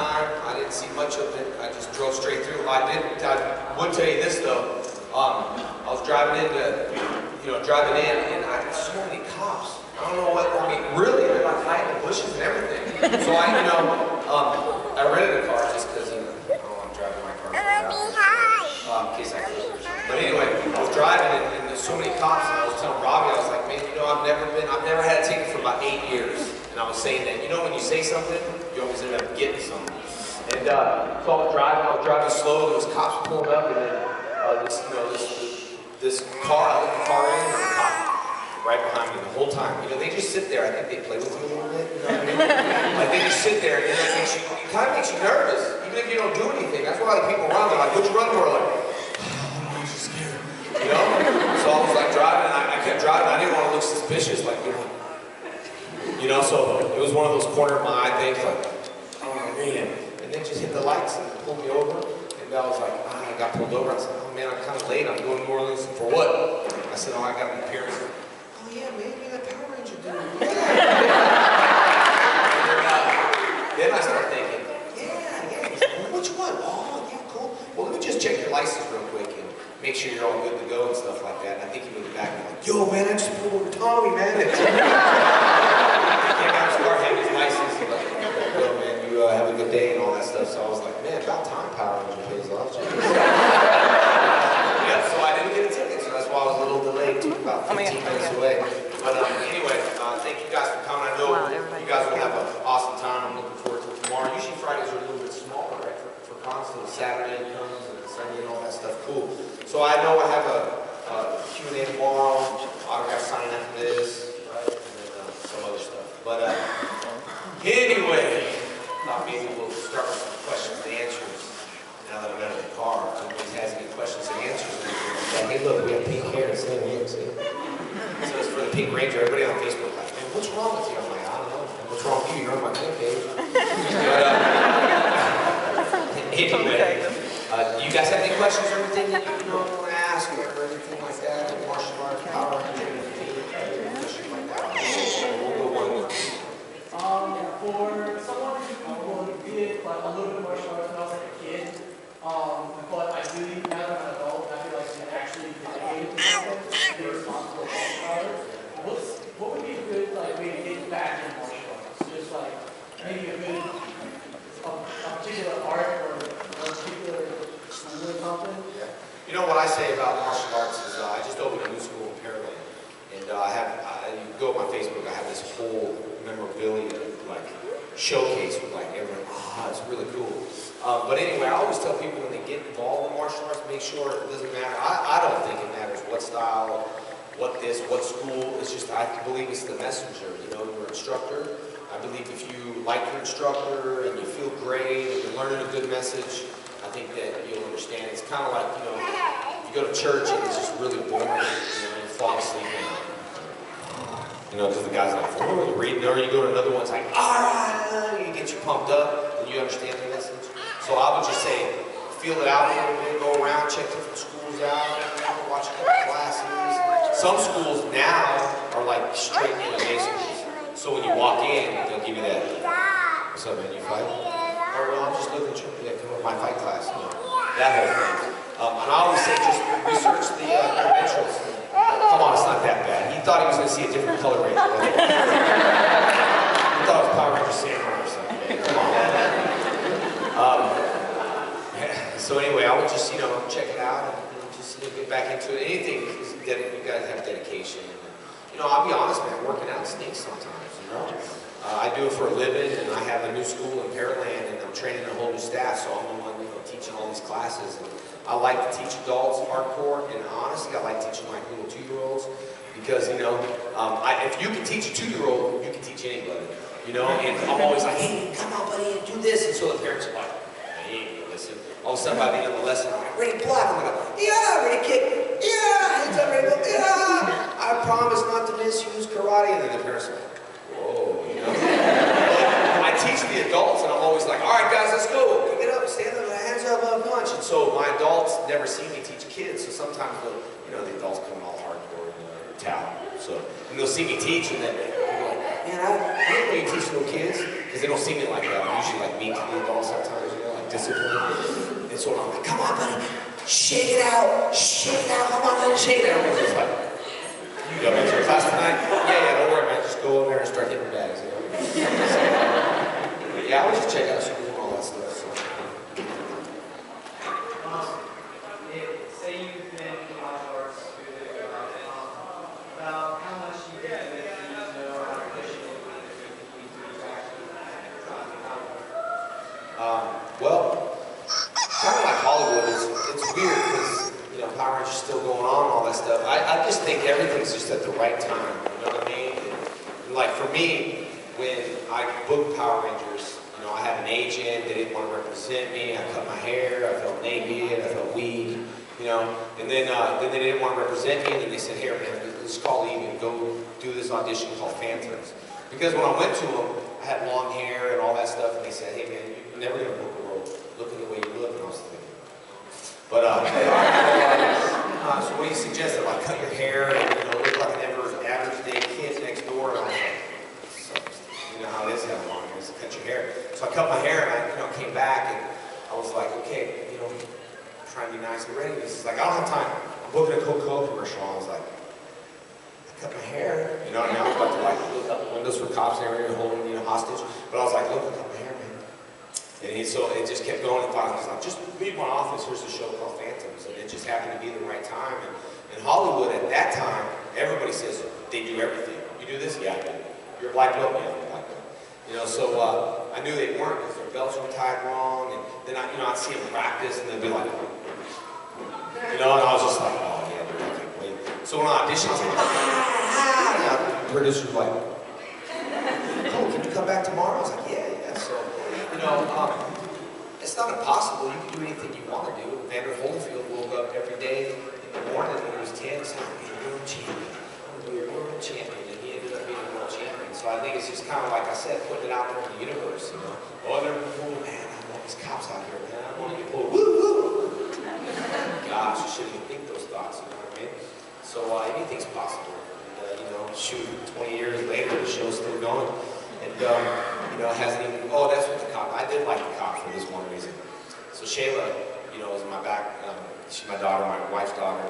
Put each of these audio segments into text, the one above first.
time. I didn't see much of it. I just drove straight through. I would tell you this though. I was driving in and I had so many cops. I don't know what, I mean, really, they're like hiding in the bushes and everything. So I rented a car just because, I'm driving my car. In case I could. But anyway, I was driving and there's so many cops and I was telling Robbie, I was like, man, I've never had a ticket for about 8 years. And I was saying that, when you say something, you always end up getting something. And so I was driving slow, there was cops pulling up and then this car, I looked the car in, and the cop right behind me the whole time. They just sit there. I think they play with you a little bit. You know what I mean? Like they just sit there, and it kind of makes you nervous, even if you don't do anything. That's why a lot of people run. They're like, "What you run for?" Like, "Oh, I'm just scared." So I was like driving, and I kept driving. I didn't want to look suspicious, like So it was one of those corner of my eye things, like, "Oh man," and then just hit the lights and pulled me over. And I was like, I got pulled over. I said, "Oh man, I'm kind of late. I'm going to New Orleans for what?" I said, "Oh, I got an appearance." "Oh yeah, man, you're that Power Ranger dude." Yeah. Then I started thinking, yeah. He's like, "Well, what you want?" "Oh, yeah, cool. Well, let me just check your license real quick and make sure you're all good to go and stuff like that." And I think he moved back and like, "Yo, man, I just pulled over Tommy, man." And came out of his car, had his license. He's like, "Yo, man, you have a good day," and all that stuff. So I was like, man, about time Power Ranger pays off. Yeah, so I didn't get a ticket, so that's why I was a little delayed, too, about 15 minutes away. But anyway, thank you guys for coming. I know you guys will have an awesome time. I'm looking forward to it tomorrow. Usually Fridays are a little bit smaller, right, for cons, so Saturday comes and Sunday and all that stuff. Cool. So I know I have a Q&A tomorrow, autograph signing after this, right, and then some other stuff. But anyway, maybe we'll start with some questions and answers. Now that I'm out of the car, if anybody has any questions and answers, like, hey, look, we have pink hair, same name, see? So it's for the Pink Ranger. Everybody on Facebook like, man, what's wrong with you? I'm like, I don't know. What's wrong with you? You're on my name page. Anyway, do you guys have any questions or anything that you want to ask or anything like that? Martial arts, Power Rangers, anything like that? We'll go one. For someone who did like a little bit of martial arts when I was like a kid, but I really, now that I'm an adult, I feel like I'm actually dedicated to something, be responsible for martial arts. What would be a good way to get back in martial arts? Just like maybe a particular art or a particular school or something? Yeah. What I say about martial arts is I just opened a new school in Pearland, and you go on my Facebook, I have this whole memorabilia showcase with everyone. It's really cool. But anyway, I always tell people when they get involved in martial arts, make sure it doesn't matter. I don't think it matters what style, what school. It's just I believe it's the messenger. Your instructor. I believe if you like your instructor and you feel great and you're learning a good message, I think that you'll understand. It's kind of like you go to church and it's just really boring. You fall asleep. Because the guy's like, oh, you're reading, or you go to another one, it's like, all right, you get you pumped up, and you understand the message. So I would just say, feel it out a little bit, go around, check different schools out, watch a couple classes. Some schools now are straight into basics. So when you walk in, they'll give you that, what's up, man, you fight? Or, well, I'm just looking at you, come to my fight class, that whole thing. And I always say, just research the credentials. Come on, it's not that bad. He thought he was going to see a different color ranger. He thought it was Power Ranger Samurai or something, man. Come on. So anyway, I would just, check it out and just get back into it. Anything, you guys have dedication. I'll be honest, man, working out stinks sometimes, I do it for a living, and I have a new school in Pearland, and I'm training a whole new staff, so I'm the one, teaching all these classes. And I like to teach adults hardcore, and honestly, I like teaching little 2-year-olds because, if you can teach a 2-year-old, you can teach anybody, and I'm always like, hey, come on, buddy, and do this, and so the parents are like, hey, listen. All of a sudden, by the end of the lesson, I'm like, ready to block, I'm like, yeah, ready to kick, yeah, hands up, ready to go, yeah, I promise not to misuse karate, and then the parents are like, whoa, I teach the adults, and I'm always like, all right, guys, let's go, get up, stand up, hands up, punch. And so my adults never see me teach kids, so sometimes the adults come all hardcore and towel. So and they'll see me teach, and then they're like, man, I didn't know you teach little kids, because they don't see me like that. I'm usually mean to the adults sometimes. discipline. And so I'm like, come on, buddy, shake it out, come on, buddy, shake it out. Everyone's just like, you got into class tonight? Yeah, don't worry, man, just go in there and start hitting bags, you know? So, yeah, I was just checking out school and all that stuff. So. Say you've been in martial arts about how much you get with it, you know, how to push it, Well, kind of like Hollywood, it's weird because, you know, Power Rangers is still going on and all that stuff. I just think everything's just at the right time, you know what I mean? And like for me, when I booked Power Rangers, you know, I had an agent, they didn't want to represent me, I cut my hair, I felt naked, I felt weak, you know, and then they didn't want to represent me, and then they said, here man, let's call Evie and go do this audition called Phantoms. Because when I went to them, I had long hair and all that stuff, and they said, hey man, you're never going to book a role looking the way you look, and I was thinking. But, so what do you suggest? If I cut your hair and, you know, look like an average day kid next door, and I was like, you know how it is how long it is to cut your hair. So I cut my hair, and I, you know, came back, and I was like, okay, you know, trying to be nice and ready. This is like, I don't have time. I'm booking a Coca-Cola commercial, and I was like, I cut my hair, you know, and I was about to like look out the windows for cops and everything, holding me, you know, hostage. But I was like, look, I cut my hair, man. And so it just kept going, and finally I was like, just leave my office, here's a show called Phantoms. And it just happened to be the right time. And in Hollywood at that time, everybody says they do everything. You do this? Yeah, I do. You're a black belt? Yeah, I'm a black belt. You know, so I knew they weren't because their belts were tied wrong. And then I'd see them practice, and they'd be like, you know, and I was just like, oh yeah, dude, I can't wait. So when I auditioned, I was like, and the producer was like, oh, can you come back tomorrow? I was like, yeah. So, you know, it's not impossible. You can do anything you want to do. Vander Holyfield woke up every day in the morning when he was 10 saying, I'm going to be a world champion. I'm going to be a world champion. And he ended up being a world champion. So I think it's just kind of like I said, putting it out there in the universe, you know. Oh, they're pulled, man, I want these cops out here, man. I want to get pulled. Woo, woo. Gosh, you shouldn't even think those thoughts, you know what I mean? So anything's possible. And, you know, shoot, 20 years later, the show's still going. And, you know, hasn't even, oh, that's what the cop, I did like the cop for this one reason. So Shayla, you know, was in my back, she's my daughter, my wife's daughter,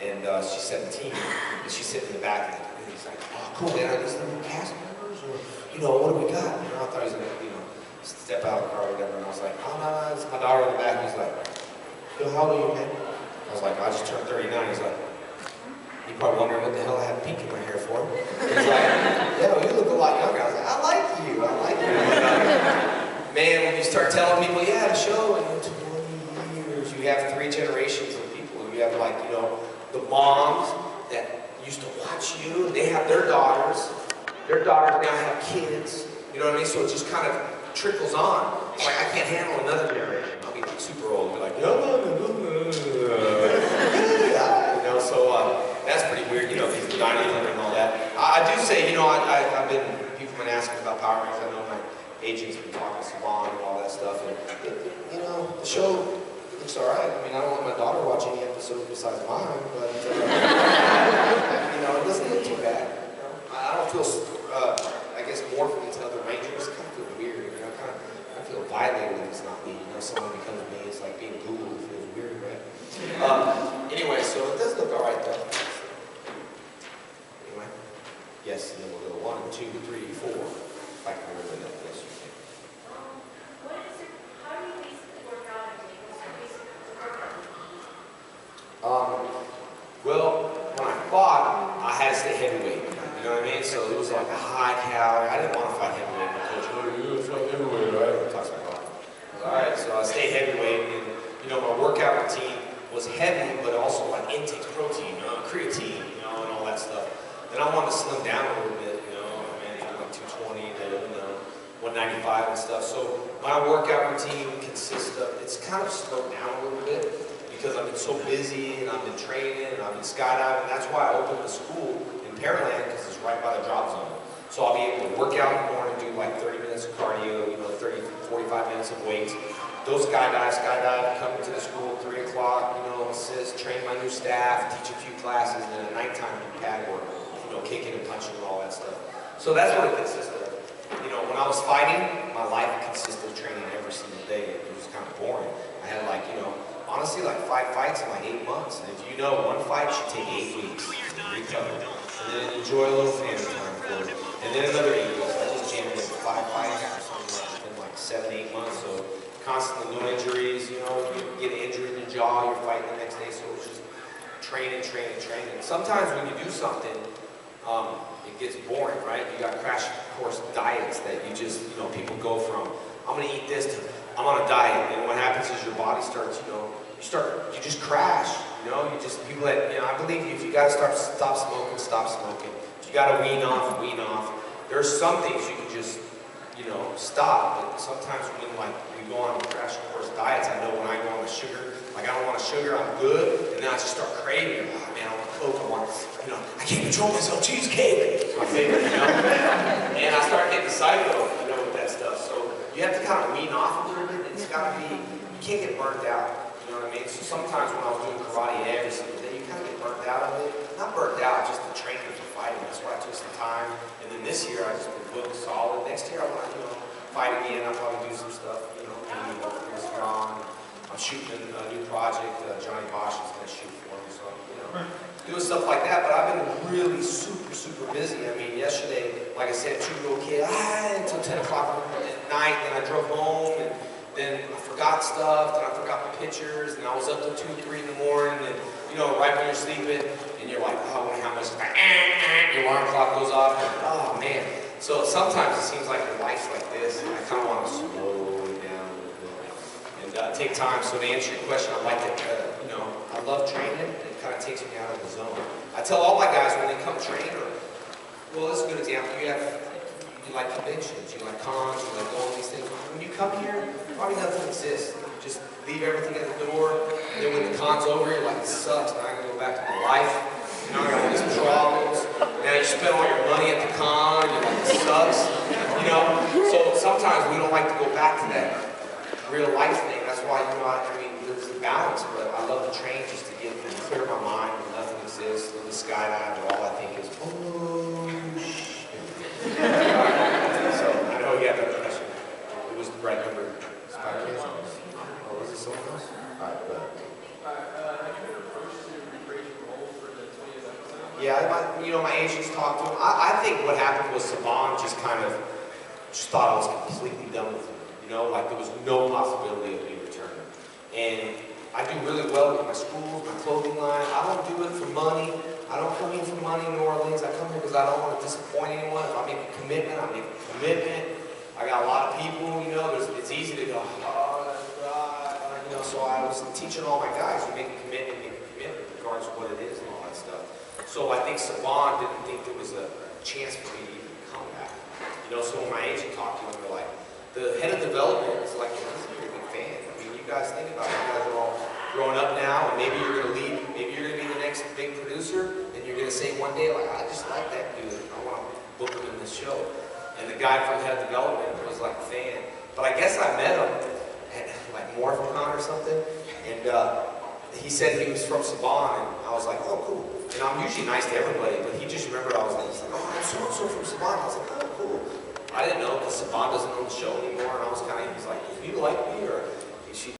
and she's 17, and she's sitting in the back, and he's like, oh, cool, man, are these the new cast members, or, you know, what do we got? You know, I thought he was going to, you know, step out of the car or whatever, and I was like, oh, no, it's my daughter in the back, and he's like, yo, how old are you, man? I was like, I just turned 39, he's like, you probably wondering what the hell I have pink in my hair for. He's like, yo, you look a lot younger. I was like, I like you. Man, when you start telling people, yeah, the show, in 20 years, you have 3 generations of people. You have like, you know, the moms that used to watch you, they have their daughters. Their daughters now have kids. You know what I mean? So it just kind of trickles on. It's like, I can't handle another generation. I'll be like super old and be like, you know, so that's pretty weird, you know, these dinosaurs and all that. I do say, you know, I've been, people have been asking about Power Rangers. I know my agent's been talking to Savon and all that stuff, and, you know, the show looks all right. I mean, I don't want my daughter watching any episode besides mine, but, you know, it doesn't look too bad. You know? I don't feel, I guess, morphing into other Rangers. It kind of feels weird, you know, I feel violated when it's not me. You know, someone becomes me, it's like being Googled. It feels weird, right? Anyway, so it does look all right, though. Anyway, yes, and then we'll go 1, 2, 3, 4. If I can remember that, yes, you can. How do you basically work out a day? What's your basic workout? Well, when I fought, I had to stay heavyweight. You know what I mean? So it was like a high calorie. I didn't want to fight heavyweight. My coach, oh, you're going to fight heavyweight, right? He talks about it. All right, so I stayed heavyweight, and you know, my workout routine was heavy, but also like intake protein, creatine, you know, and all that stuff. Then I wanted to slim down a little bit, you know, I mean, from like 220 to, you know, 195 and stuff. So my workout routine consists of, it's kind of slowed down a little bit because I've been so busy and I've been training and I've been skydiving. That's why I opened the school in Pearland, because it's right by the drop zone. So I'll be able to work out in the morning, do like 30 minutes of cardio, you know, 30, 45 minutes of weights. Go skydive, come into the school at 3 o'clock, you know, assist, train my new staff, teach a few classes, and then at nighttime do pad work, you know, kicking and punching and all that stuff. So that's what it consists of. You know, when I was fighting, my life consisted of training every single day. It was kind of boring. I had like, honestly like 5 fights in like 8 months. And if you know, one fight should take 8 weeks to recover. And then enjoy a little family time for it. And then another 8 weeks. I just jammed in 5 fights or something like within like 7, 8 months. So constantly no injuries, you get an injury in the jaw, you're fighting the next day. So it's just training. Sometimes when you do something, it gets boring, right? You got crash course diets that you just, people go from, I'm gonna eat this to, I'm on a diet. And what happens is your body starts, you just crash, people that, I believe if you gotta stop smoking, stop smoking. If you gotta wean off, wean off. There's some things you can just, stop. But sometimes when we go on crash course diets, I know when I go on the sugar, like I don't want a sugar, I'm good, and then I just start craving. Oh man, I want Coke, I want, I can't control myself, cheesecake. It's my favorite, And I start getting psycho, with that stuff. So you have to kind of wean off a little bit, and it's gotta be, you can't get burnt out. You know what I mean? So sometimes when I was doing karate every single day, you kind of get burnt out of it. Not burnt out, just the training for fighting. That's why I took some time. And then this year, I just been building solid. Next year, I want to, fight again. I'll probably do some stuff, maybe this on. I'm shooting a new project. Johnny Bosch is going to shoot for me. So, doing stuff like that. But I've been really super busy. I mean, yesterday, like I said, 2-year-old kid, until 10 o'clock at night. Then I drove home, and then I forgot stuff. Then I forgot my pictures, and I was up till 2, 3 in the morning. And right when you're sleeping, and you're like, oh, I wonder how much. Your alarm clock goes off. And, oh man. So sometimes it seems like your life's like this, and I kind of want to slow it down a little bit and take time. So to answer your question, I like it. I love training. It kind of takes me out of the zone. I tell all my guys when they come train, well, this is a good example. You like conventions, you like cons, you like all these things. When you come here, probably nothing exists. You just leave everything at the door, and then when the con's over, you're like, it sucks. Now I gotta go back to my life. I got all these problems. Now you spend all your money at the con, you're like, it sucks. So sometimes we don't like to go back to that real life thing. That's why, there's a balance, but I love to train just to clear my mind when nothing exists. The skydive, all I think is, oh, shit. So I know you have that question. It was the right number. Or was it someone else? All right, go ahead. Yeah, my agents talked to him. I think what happened was Saban just thought I was completely done with him. Like there was no possibility of me returning. And I do really well with my schools, my clothing line. I don't do it for money. I don't come in for money in New Orleans. I come here because I don't want to disappoint anyone. If I make a commitment, I make a commitment. I got a lot of people, it's easy to go, so I was teaching all my guys, you make a commitment, regardless of what it is and all that stuff. So I think Saban didn't think there was a chance for me to even come back. So when my agent talked to him, they're like, the head of development is like, he's a pretty big fan. I mean, you guys think about it. You guys are all growing up now, and maybe you're going to lead, maybe you're going to be the next big producer, and you're going to say one day, like, I just like that dude. I want to book him in this show. And the guy from head of development was like a fan. But I guess I met him at like Morphing or something, and he said he was from Saban, and I was like, oh, cool. And I'm usually nice to everybody, but he just remembered he's like, oh, I'm so-and-so from Saban. I was like, oh, cool. I didn't know because Saban doesn't own the show anymore, and I was he's like, do you like me, or